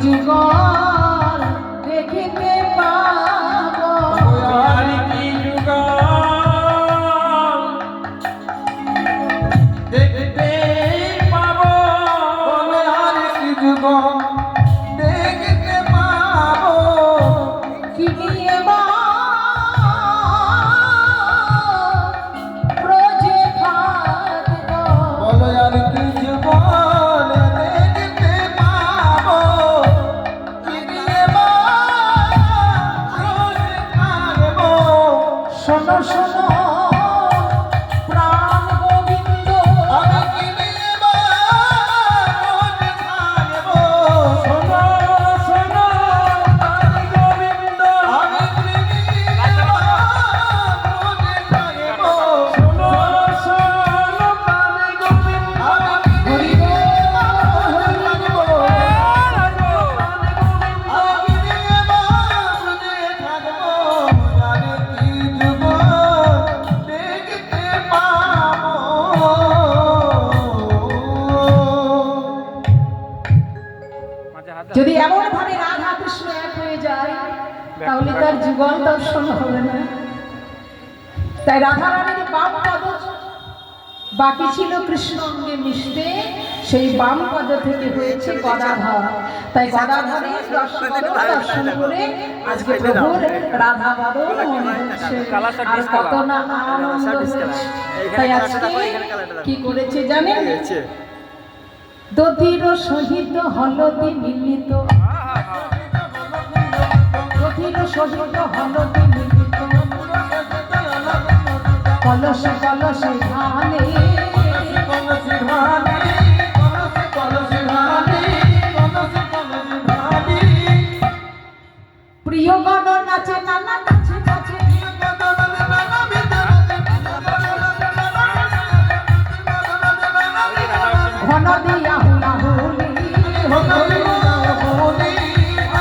যুগল দেখিতে পাবো, আর কি যুগল দেখতে পাবো, আর কি যুগল দেখতে পাবো, কি নিয়ে বা ব্রজে থাকবো, বলো আর কি যুগল দেখতে পাবো, কি নিয়ে বা রোজ থাকবো। শোনো শোনো প্রাণ গোবিন্দ, আমি কি নিয়ে বা রোজ থাকবো, শোনো শোনো প্রাণ গোবিন্দ, আমি কি নিয়ে বা রোজ থাকবো, শোনো শোনো প্রাণ গোবিন্দ, আমি কি হরি নিয়ে বা রোজ থাকবো, আমি কি নিয়ে বা রোজ থাকবো। আর কি যুগল দেখতে পাবো। যদি এমন ভাবে রাধা কৃষ্ণ এক হয়ে যায় তাহলে তার যুগল দর্শন হবে না। তাই রাধা রানীর বাম পদ বাকি ছিল কৃষ্ণ অঙ্গে মিশতে, সেই বাম পদ থেকে হয়েছে গদাধর। তাই গদাধরের দর্শন করে আজকে প্রভুর রাধা বদন মনে হচ্ছে, আর কত না আনন্দ হচ্ছে। তাই আজকে কি করেছে জানেন? দধির সহিত হলদি মিলিত, দধির সহিত হলদি মিলিত, কলসে কলসে ধানে, কলসি ধানে, কলসি ধানে, কলসি ধানে। প্রিয় গণ নাচে নানা নাচে নাচে, ঘন দিয়ে